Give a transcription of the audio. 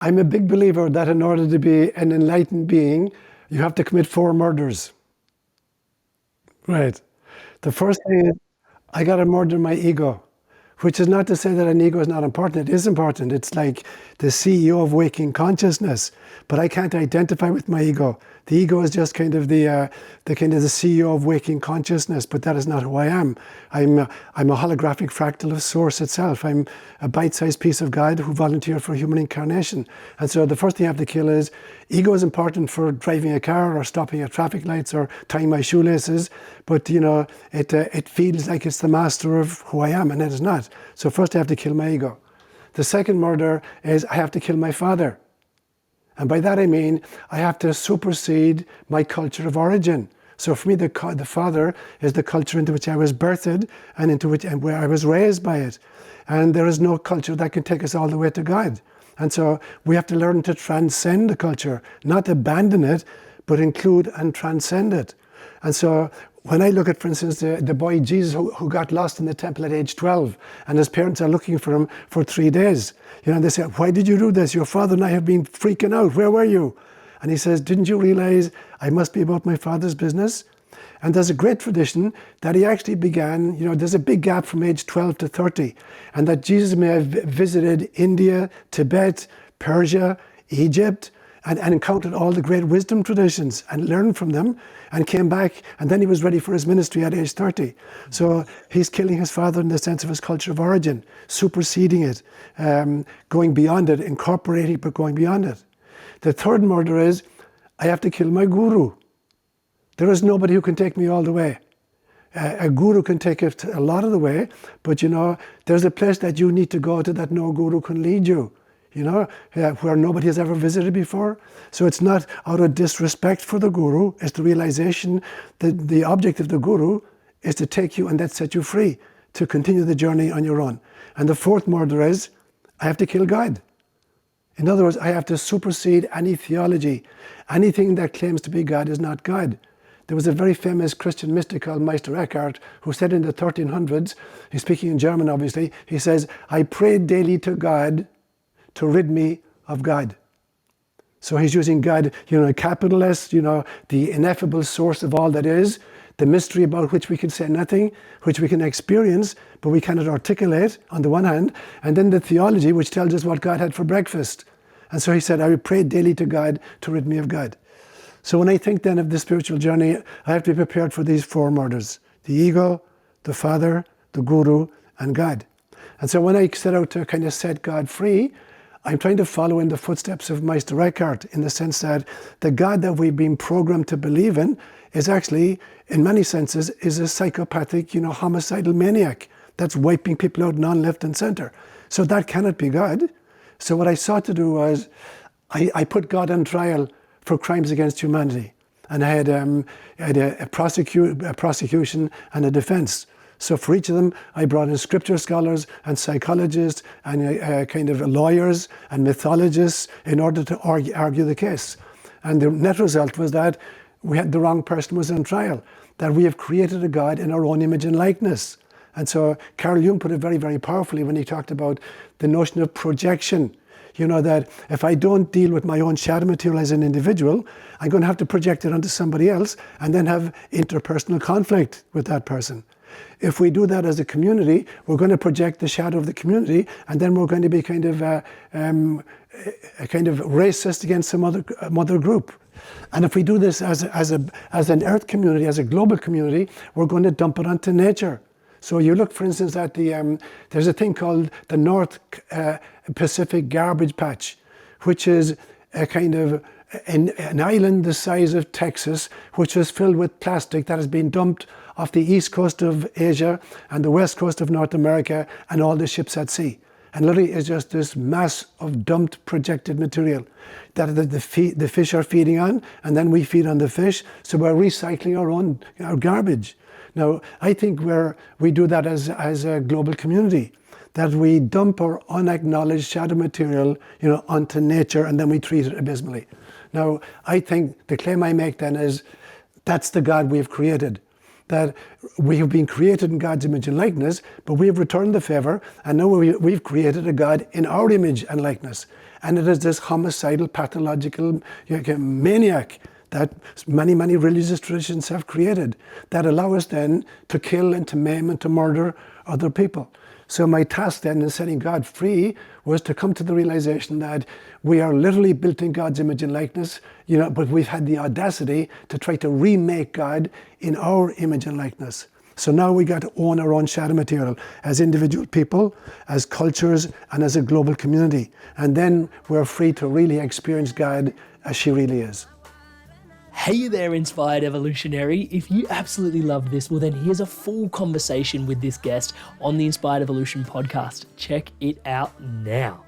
I'm a big believer that in order to be an enlightened being, you have to commit 4 murders. Right. The first thing is, I got to murder my ego, which is not to say that an ego is not important. It is important. It's like the CEO of waking consciousness, but I can't identify with my ego. The ego is just kind of the CEO of waking consciousness, but that is not who I am. I'm a holographic fractal of Source itself. I'm a bite-sized piece of God who volunteered for human incarnation. And so the first thing I have to kill is ego is important for driving a car or stopping at traffic lights or tying my shoelaces, but it feels like it's the master of who I am, and it is not. So first I have to kill my ego. The second murder is I have to kill my father. And by that I mean I have to supersede my culture of origin. So for me, the father is the culture into which I was birthed and where I was raised by it. And there is no culture that can take us all the way to God. And so we have to learn to transcend the culture, not abandon it, but include and transcend it. And so when I look at, for instance, the boy Jesus who got lost in the temple at age 12, and his parents are looking for him for 3 days. They say, why did you do this? Your father and I have been freaking out. Where were you? And he says, didn't you realize I must be about my father's business? And there's a great tradition that he actually began, there's a big gap from age 12 to 30, and that Jesus may have visited India, Tibet, Persia, Egypt, and encountered all the great wisdom traditions and learned from them and came back, and then he was ready for his ministry at age 30. So he's killing his father in the sense of his culture of origin, superseding it, going beyond it, incorporating but going beyond it. The third murder is, I have to kill my guru. There is nobody who can take me all the way. A guru can take it a lot of the way, but there's a place that you need to go to that no guru can lead you. Where nobody has ever visited before. So it's not out of disrespect for the guru, it's the realization that the object of the guru is to take you and that set you free to continue the journey on your own. And the fourth murder is, I have to kill God. In other words, I have to supersede any theology. Anything that claims to be God is not God. There was a very famous Christian mystic called Meister Eckhart who said in the 1300s, he's speaking in German obviously, he says, I prayed daily to God to rid me of God. So he's using God, capital S, the ineffable source of all that is, the mystery about which we can say nothing, which we can experience, but we cannot articulate on the one hand, and then the theology which tells us what God had for breakfast. And so he said, I would pray daily to God to rid me of God. So when I think then of the spiritual journey, I have to be prepared for these 4 murders: the ego, the father, the guru, and God. And so when I set out to kind of set God free, I'm trying to follow in the footsteps of Meister Eckhart in the sense that the God that we've been programmed to believe in is actually, in many senses, is a psychopathic, homicidal maniac that's wiping people out left and center. So that cannot be God. So what I sought to do was, I put God on trial for crimes against humanity. And I had a prosecution and a defense. So for each of them, I brought in scripture scholars and psychologists and kind of lawyers and mythologists in order to argue the case. And the net result was that we had the wrong person was on trial, that we have created a God in our own image and likeness. And so Carl Jung put it very, very powerfully when he talked about the notion of projection. That if I don't deal with my own shadow material as an individual, I'm going to have to project it onto somebody else and then have interpersonal conflict with that person. If we do that as a community, we're going to project the shadow of the community, and then we're going to be kind of racist against some other group. And if we do this as an earth community, as a global community, we're going to dump it onto nature. So you look, for instance, at there's a thing called the North Pacific Garbage Patch, which is a kind of an island the size of Texas, which is filled with plastic that has been dumped off the east coast of Asia and the west coast of North America and all the ships at sea. And literally it's just this mass of dumped projected material that the fish are feeding on, and then we feed on the fish. So we're recycling our garbage. Now, I think we do that as a global community, that we dump our unacknowledged shadow material, onto nature, and then we treat it abysmally. Now, I think the claim I make then is that's the God we've created. That we have been created in God's image and likeness, but we have returned the favor, and now we've created a God in our image and likeness. And it is this homicidal, pathological maniac that many, many religious traditions have created that allow us then to kill and to maim and to murder other people. So my task then in setting God free was to come to the realization that we are literally built in God's image and likeness, but we've had the audacity to try to remake God in our image and likeness. So now we got to own our own shadow material as individual people, as cultures, and as a global community. And then we're free to really experience God as she really is. Hey there, Inspired Evolutionary. If you absolutely love this, well then here's a full conversation with this guest on the Inspired Evolution podcast. Check it out now.